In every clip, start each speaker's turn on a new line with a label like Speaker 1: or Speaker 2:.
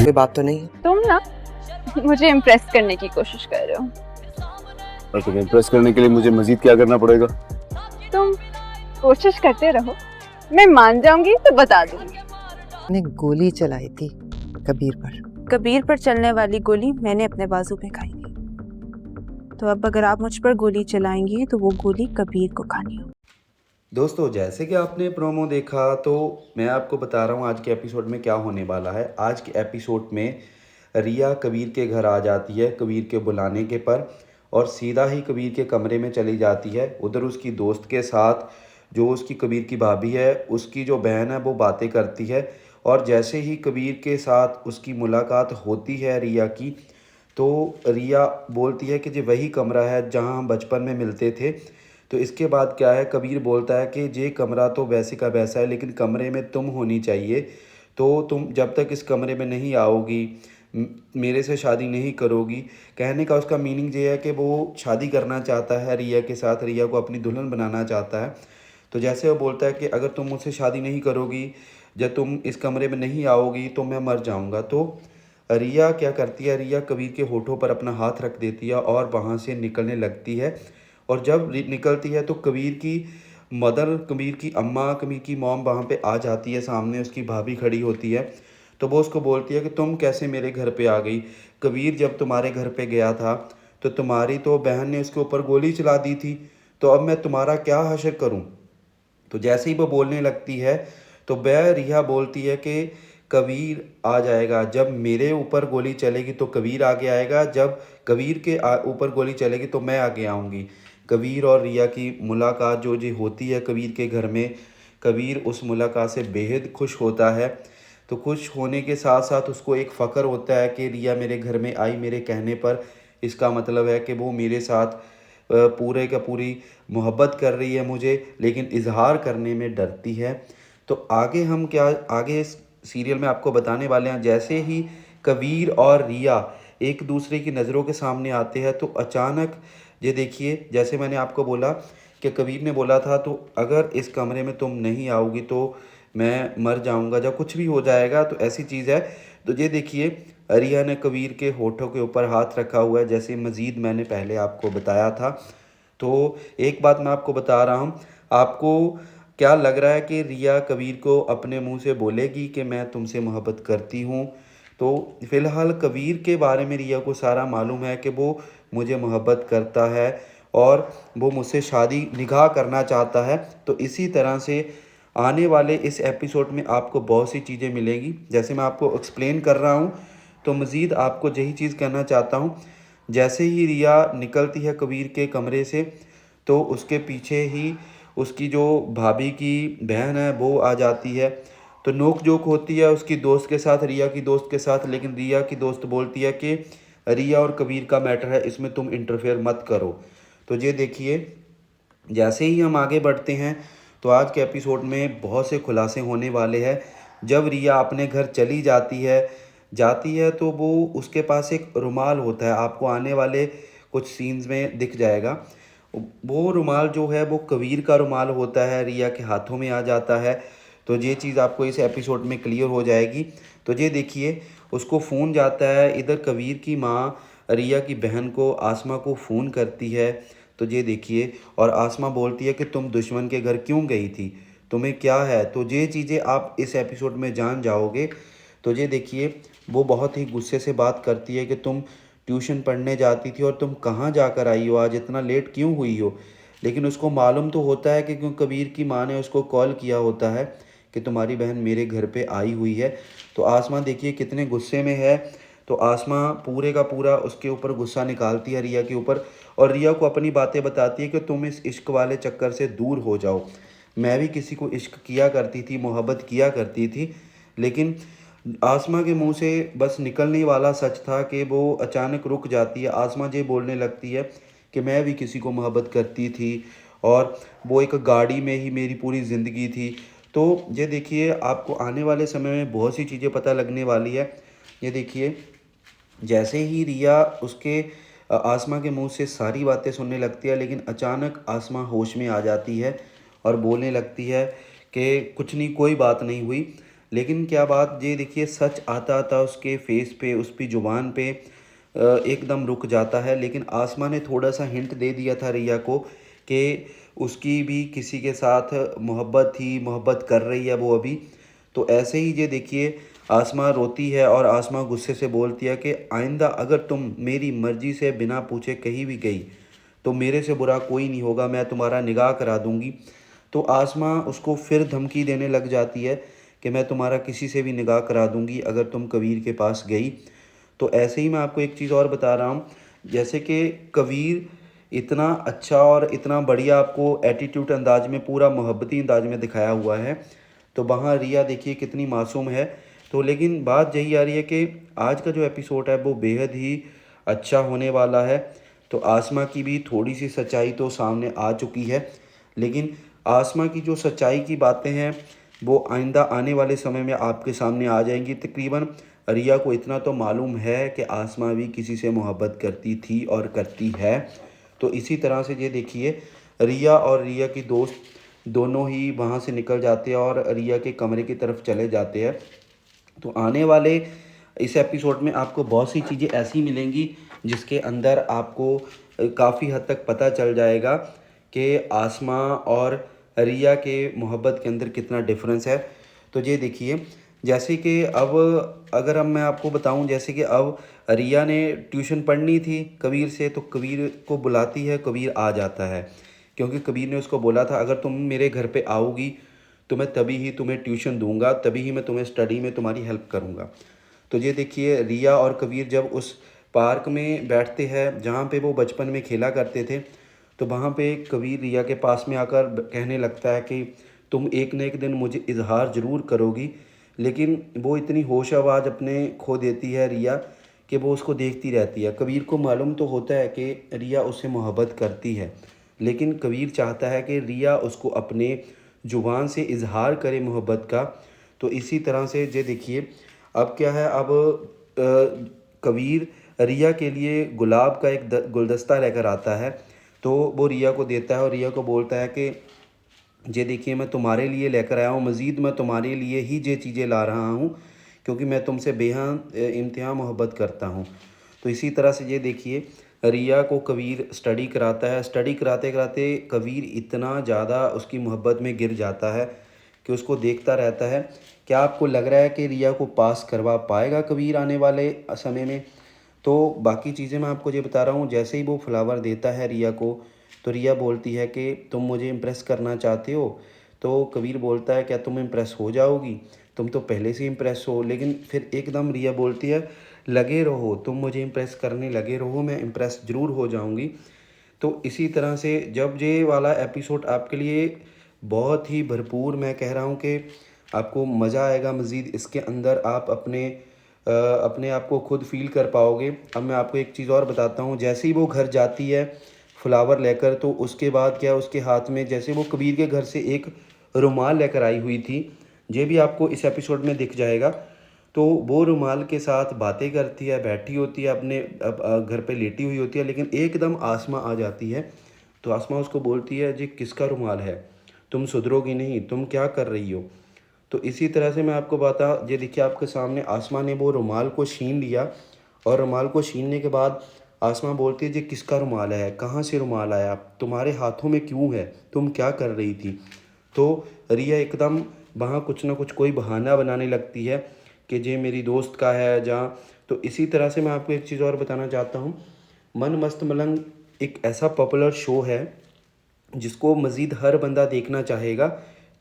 Speaker 1: कोई बात तो नहीं है?
Speaker 2: तुम ना मुझे इम्प्रेस करने की कोशिश कर रहे हो।
Speaker 3: और तुम्हें इम्प्रेस करने के लिए मुझे मजीद क्या करना पड़ेगा?
Speaker 2: तुम कोशिश करते रहो, मैं मान जाऊंगी तो बता दूंगी।
Speaker 1: मैंने गोली चलाई थी कबीर पर।
Speaker 4: कबीर पर चलने वाली गोली मैंने अपने बाजू पे खाई थी, तो अब अगर आप मुझ पर गोली चलाएंगी तो वो गोली कबीर को खानी हो।
Speaker 5: दोस्तों, जैसे कि आपने प्रोमो देखा तो मैं आपको बता रहा हूँ आज के एपिसोड में क्या होने वाला है। आज के एपिसोड में रिया कबीर के घर आ जाती है कबीर के बुलाने के पर, और सीधा ही कबीर के कमरे में चली जाती है। उधर उसकी दोस्त के साथ, जो उसकी कबीर की भाभी है, उसकी जो बहन है, वो बातें करती है। और जैसे ही कबीर के साथ उसकी मुलाकात होती है रिया की, तो रिया बोलती है कि ये वही कमरा है जहाँ हम बचपन में मिलते थे। तो इसके बाद क्या है, कबीर बोलता है कि ये कमरा तो वैसे का वैसा है, लेकिन कमरे में तुम होनी चाहिए। तो तुम जब तक इस कमरे में नहीं आओगी, मेरे से शादी नहीं करोगी। कहने का उसका मीनिंग ये है कि वो शादी करना चाहता है रिया के साथ, रिया को अपनी दुल्हन बनाना चाहता है। तो जैसे वो बोलता है कि अगर तुम मुझसे शादी नहीं करोगी, जब तुम इस कमरे में नहीं आओगी तो मैं मर जाऊँगा। तो रिया क्या करती है, रिया कबीर के होठों पर अपना हाथ रख देती है और वहाँ से निकलने लगती है। और जब निकलती है तो कबीर की मदर, कबीर की अम्मा, कबीर की मॉम वहाँ पे आ जाती है। सामने उसकी भाभी खड़ी होती है। तो वो उसको बोलती है कि तुम कैसे मेरे घर पे आ गई? कबीर जब तुम्हारे घर पे गया था तो तुम्हारी तो बहन ने उसके ऊपर गोली चला दी थी, तो अब मैं तुम्हारा क्या हश्र करूँ? तो जैसे ही वो बोलने लगती है तो वह रिया बोलती है कि कबीर आ जाएगा। जब मेरे ऊपर गोली चलेगी तो कबीर आगे आएगा, जब कबीर के ऊपर गोली चलेगी तो मैं आगे आऊँगी। कबीर और रिया की मुलाकात जो जी होती है कबीर के घर में, कबीर उस मुलाकात से बेहद खुश होता है। तो खुश होने के साथ साथ उसको एक फ़ख्र होता है कि रिया मेरे घर में आई मेरे कहने पर। इसका मतलब है कि वो मेरे साथ पूरे का पूरी मोहब्बत कर रही है मुझे, लेकिन इजहार करने में डरती है। तो आगे हम क्या आगे इस सीरियल में आपको बताने वाले हैं। जैसे ही कबीर और रिया एक दूसरे की नज़रों के सामने आते हैं तो अचानक ये देखिए, जैसे मैंने आपको बोला कि कबीर ने बोला था तो अगर इस कमरे में तुम नहीं आओगी तो मैं मर जाऊंगा, जब कुछ भी हो जाएगा, तो ऐसी चीज़ है। तो ये देखिए, रिया ने कबीर के होठों के ऊपर हाथ रखा हुआ है, जैसे मज़ीद मैंने पहले आपको बताया था। तो एक बात मैं आपको बता रहा हूँ, आपको क्या लग रहा है कि रिया कबीर को अपने मुंह से बोलेगी कि मैं तुमसे मोहब्बत करती हूँ? तो फ़िलहाल कबीर के बारे में रिया को सारा मालूम है कि वो मुझे मोहब्बत करता है और वो मुझसे शादी निकाह करना चाहता है। तो इसी तरह से आने वाले इस एपिसोड में आपको बहुत सी चीज़ें मिलेंगी। जैसे मैं आपको एक्सप्लेन कर रहा हूँ, तो मज़ीद आपको यही चीज़ कहना चाहता हूँ। जैसे ही रिया निकलती है कबीर के कमरे से, तो उसके पीछे ही उसकी जो भाभी की बहन है वो आ जाती है। तो नोक जोक होती है उसकी दोस्त के साथ, रिया की दोस्त के साथ, लेकिन रिया की दोस्त बोलती है कि रिया और कबीर का मैटर है, इसमें तुम इंटरफेयर मत करो। तो ये देखिए, जैसे ही हम आगे बढ़ते हैं तो आज के एपिसोड में बहुत से खुलासे होने वाले हैं। जब रिया अपने घर चली जाती है तो वो उसके पास एक रुमाल होता है, आपको आने वाले कुछ सीन्स में दिख जाएगा। वो रुमाल जो है वो कबीर का रुमाल होता है, रिया के हाथों में आ जाता है। तो ये चीज़ आपको इस एपिसोड में क्लियर हो जाएगी। तो ये देखिए, उसको फ़ोन जाता है, इधर कबीर की माँ रिया की बहन को, आसमा को फ़ोन करती है। तो ये देखिए, और आसमा बोलती है कि तुम दुश्मन के घर क्यों गई थी, तुम्हें क्या है? तो ये चीज़ें आप इस एपिसोड में जान जाओगे। तो ये देखिए, वो बहुत ही गुस्से से बात करती है कि तुम ट्यूशन पढ़ने जाती थी और तुम कहाँ जाकर आई हो, आज इतना लेट क्यों हुई हो? लेकिन उसको मालूम तो होता है कि क्यों कबीर की माँ ने उसको कॉल किया होता है कि तुम्हारी बहन मेरे घर पे आई हुई है। तो आसमा देखिए कितने गुस्से में है। तो आसमा पूरे का पूरा उसके ऊपर गुस्सा निकालती है रिया के ऊपर, और रिया को अपनी बातें बताती है कि तुम इस इश्क वाले चक्कर से दूर हो जाओ। मैं भी किसी को इश्क किया करती थी, मोहब्बत किया करती थी, लेकिन आसमा के मुंह से बस निकलने वाला सच था कि वो अचानक रुक जाती है। आसमा ये बोलने लगती है कि मैं भी किसी को मोहब्बत करती थी और वो एक गाड़ी में ही मेरी पूरी ज़िंदगी थी। तो ये देखिए, आपको आने वाले समय में बहुत सी चीज़ें पता लगने वाली है। ये देखिए, जैसे ही रिया उसके आसमा के मुंह से सारी बातें सुनने लगती है, लेकिन अचानक आसमा होश में आ जाती है और बोलने लगती है कि कुछ नहीं, कोई बात नहीं हुई। लेकिन क्या बात ये देखिए, सच आता आता उसके फेस पे, उसकी ज़ुबान पे एकदम रुक जाता है। लेकिन आसमा ने थोड़ा सा हिंट दे दिया था रिया को कि उसकी भी किसी के साथ मोहब्बत थी, मोहब्बत कर रही है वो अभी। तो ऐसे ही ये देखिए, आसमा रोती है और आसमा गुस्से से बोलती है कि आइंदा अगर तुम मेरी मर्ज़ी से बिना पूछे कहीं भी गई तो मेरे से बुरा कोई नहीं होगा, मैं तुम्हारा निकाह करा दूंगी। तो आसमा उसको फिर धमकी देने लग जाती है कि मैं तुम्हारा किसी से भी निकाह करा दूंगी अगर तुम कबीर के पास गई। तो ऐसे ही मैं आपको एक चीज़ और बता रहा हूँ, जैसे कि कबीर इतना अच्छा और इतना बढ़िया आपको एटीट्यूड अंदाज में, पूरा मोहब्बती अंदाज में दिखाया हुआ है, तो वहाँ रिया देखिए कितनी मासूम है। तो लेकिन बात यही आ रही है कि आज का जो एपिसोड है वो बेहद ही अच्छा होने वाला है। तो आसमा की भी थोड़ी सी सच्चाई तो सामने आ चुकी है, लेकिन आसमा की जो सच्चाई की बातें हैं वो आइंदा आने वाले समय में आपके सामने आ जाएंगी। तकरीबन रिया को इतना तो मालूम है कि आसमा भी किसी से मोहब्बत करती थी और करती है। तो इसी तरह से ये देखिए, रिया और रिया की दोस्त दोनों ही वहाँ से निकल जाते हैं और रिया के कमरे की तरफ चले जाते हैं। तो आने वाले इस एपिसोड में आपको बहुत सी चीज़ें ऐसी मिलेंगी जिसके अंदर आपको काफ़ी हद तक पता चल जाएगा कि आसमा और रिया के मोहब्बत के अंदर कितना डिफरेंस है। तो ये देखिए, जैसे कि अब अगर मैं आपको बताऊं, जैसे कि अब रिया ने ट्यूशन पढ़नी थी कबीर से, तो कबीर को बुलाती है, कबीर आ जाता है, क्योंकि कबीर ने उसको बोला था अगर तुम मेरे घर पे आओगी तो मैं तभी ही तुम्हें ट्यूशन दूंगा, तभी ही मैं तुम्हें स्टडी में तुम्हारी हेल्प करूंगा। तो ये देखिए, रिया और कबीर जब उस पार्क में बैठते हैं जहाँ पे वो बचपन में खेला करते थे, तो वहाँ पे कबीर रिया के पास में आकर कहने लगता है कि तुम एक न एक दिन मुझे इजहार ज़रूर करोगी। लेकिन वो इतनी होश आवाज़ अपने खो देती है रिया कि वो उसको देखती रहती है। कबीर को मालूम तो होता है कि रिया उससे मोहब्बत करती है, लेकिन कबीर चाहता है कि रिया उसको अपने ज़ुबान से इजहार करे मोहब्बत का। तो इसी तरह से ये देखिए, अब क्या है, अब कबीर रिया के लिए गुलाब का एक गुलदस्ता लेकर आता है, तो वो रिया को देता है और रिया को बोलता है कि ये देखिए मैं तुम्हारे लिए लेकर आया हूँ, मज़ीद मैं तुम्हारे लिए ही ये चीज़ें ला रहा हूँ क्योंकि मैं तुमसे बेहद इंतहा मोहब्बत करता हूँ। तो इसी तरह से ये देखिए, रिया को कबीर स्टडी कराता है। स्टडी कराते कराते कबीर इतना ज़्यादा उसकी मोहब्बत में गिर जाता है कि उसको देखता रहता है। क्या आपको लग रहा है कि रिया को पास करवा पाएगा कबीर आने वाले समय में? तो बाकी चीज़ें मैं आपको ये बता रहा हूँ। जैसे ही वो फ्लावर देता है रिया को, तो रिया बोलती है कि तुम मुझे इम्प्रेस करना चाहते हो। तो कबीर बोलता है क्या तुम इम्प्रेस हो जाओगी, तुम तो पहले से इम्प्रेस हो। लेकिन फिर एकदम रिया बोलती है लगे रहो, तुम मुझे इम्प्रेस करने लगे रहो, मैं इम्प्रेस ज़रूर हो जाऊंगी। तो इसी तरह से जब ये वाला एपिसोड आपके लिए बहुत ही भरपूर, मैं कह रहा हूँ कि आपको मज़ा आएगा मज़ीद इसके अंदर, आप अपने आप को खुद फील कर पाओगे। अब मैं आपको एक चीज़ और बताता हूँ, जैसे ही वो घर जाती है फ्लावर लेकर, तो उसके बाद क्या, उसके हाथ में जैसे वो कबीर के घर से एक रुमाल लेकर आई हुई थी, ये भी आपको इस एपिसोड में दिख जाएगा। तो वो रुमाल के साथ बातें करती है, बैठी होती है अपने घर पे लेटी हुई होती है, लेकिन एकदम आसमा आ जाती है। तो आसमा उसको बोलती है जी किसका रुमाल है, तुम सुधरोगी नहीं, तुम क्या कर रही हो। तो इसी तरह से मैं आपको बता, ये देखिए आपके सामने आसमा ने वो रुमाल को छीन लिया, और रुमाल को छीनने के बाद आसमा बोलती है जी किसका रुमाल है, कहाँ से रुमाल आया, तुम्हारे हाथों में क्यों है, तुम क्या कर रही थी। तो रिया एकदम वहाँ कुछ ना कुछ कोई बहाना बनाने लगती है कि ये मेरी दोस्त का है जहाँ। तो इसी तरह से मैं आपको एक चीज़ और बताना चाहता हूँ, मन मस्त मलंग एक ऐसा पॉपुलर शो है जिसको मज़ीद हर बंदा देखना चाहेगा।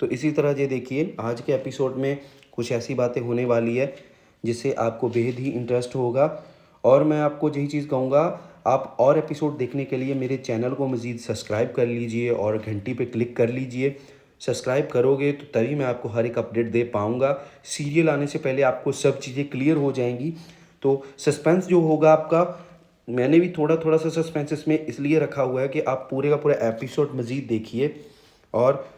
Speaker 5: तो इसी तरह ये देखिए, आज के एपिसोड में कुछ ऐसी बातें होने वाली है जिससे आपको बेहद ही इंटरेस्ट होगा। और मैं आपको यही चीज़ कहूँगा, आप और एपिसोड देखने के लिए मेरे चैनल को मज़ीद सब्सक्राइब कर लीजिए और घंटी पे क्लिक कर लीजिए। सब्सक्राइब करोगे तो तभी मैं आपको हर एक अपडेट दे पाऊँगा। सीरियल आने से पहले आपको सब चीज़ें क्लियर हो जाएंगी। तो सस्पेंस जो होगा आपका, मैंने भी थोड़ा थोड़ा सा सस्पेंस इसमें इसलिए रखा हुआ है कि आप पूरे का पूरा एपिसोड मज़ीद देखिए, और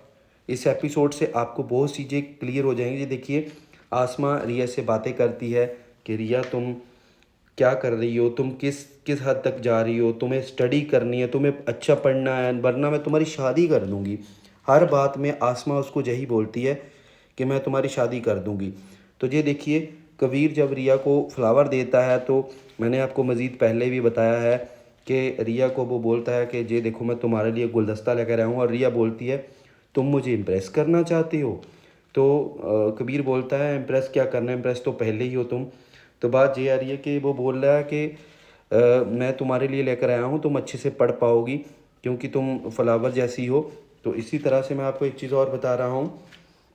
Speaker 5: इस एपिसोड से आपको बहुत चीज़ें क्लियर हो जाएंगी। ये देखिए, आसमा रिया से बातें करती है कि रिया तुम क्या कर रही हो, तुम किस किस हद तक जा रही हो, तुम्हें स्टडी करनी है, तुम्हें अच्छा पढ़ना है, वरना मैं तुम्हारी शादी कर दूँगी। हर बात में आसमा उसको यही बोलती है कि मैं तुम्हारी शादी कर दूंगी। तो ये देखिए, कबीर जब रिया को फ्लावर देता है तो मैंने आपको मज़ीद पहले भी बताया है कि रिया को वो बोलता है कि ये देखो मैं तुम्हारे लिए गुलदस्ता लेकर आया हूँ, और रिया बोलती है तुम मुझे इम्प्रेस करना चाहती हो। तो कबीर बोलता है इम्प्रेस क्या करना, इम्प्रेस तो पहले ही हो तुम। तो बात ये आ रही है कि वो बोल रहा है कि मैं तुम्हारे लिए लेकर आया हूँ, तुम अच्छे से पढ़ पाओगी क्योंकि तुम फ्लावर जैसी हो। तो इसी तरह से मैं आपको एक चीज़ और बता रहा हूँ।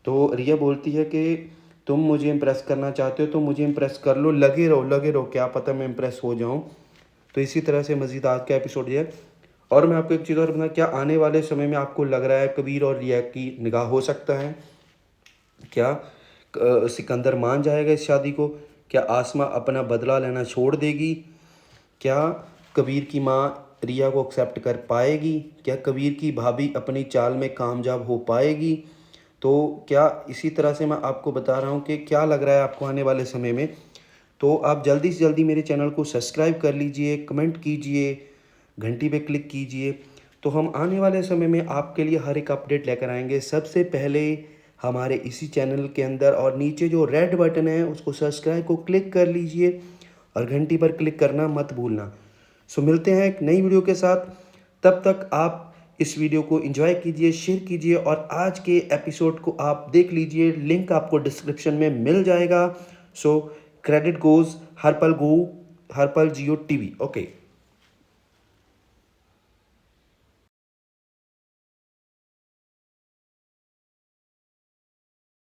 Speaker 5: तो रिया बोलती है कि तुम मुझे इम्प्रेस करना चाहते हो तो मुझे इम्प्रेस कर लो, लगे रहो, क्या पता मैं इम्प्रेस हो जाऊँ। तो इसी तरह से मज़ीद आज का एपिसोड ये है। और मैं आपको एक चीज़ और बता, क्या आने वाले समय में आपको लग रहा है कबीर और रिया की निकाह हो सकता है? क्या सिकंदर मान जाएगा इस शादी को? क्या आसमा अपना बदला लेना छोड़ देगी? क्या कबीर की माँ रिया को एक्सेप्ट कर पाएगी? क्या कबीर की भाभी अपनी चाल में कामयाब हो पाएगी? तो क्या इसी तरह से मैं आपको बता रहा हूँ कि क्या लग रहा है आपको आने वाले समय में। तो आप जल्दी से जल्दी मेरे चैनल को सब्सक्राइब कर लीजिए, कमेंट कीजिए, घंटी पे क्लिक कीजिए। तो हम आने वाले समय में आपके लिए हर एक अपडेट लेकर आएंगे सबसे पहले हमारे इसी चैनल के अंदर। और नीचे जो रेड बटन है उसको सब्सक्राइब को क्लिक कर लीजिए और घंटी पर क्लिक करना मत भूलना। सो मिलते हैं एक नई वीडियो के साथ, तब तक आप इस वीडियो को एंजॉय कीजिए, शेयर कीजिए और आज के एपिसोड को आप देख लीजिए, लिंक आपको डिस्क्रिप्शन में मिल जाएगा। सो क्रेडिट गोज़ हरपल जियो टीवी। ओके।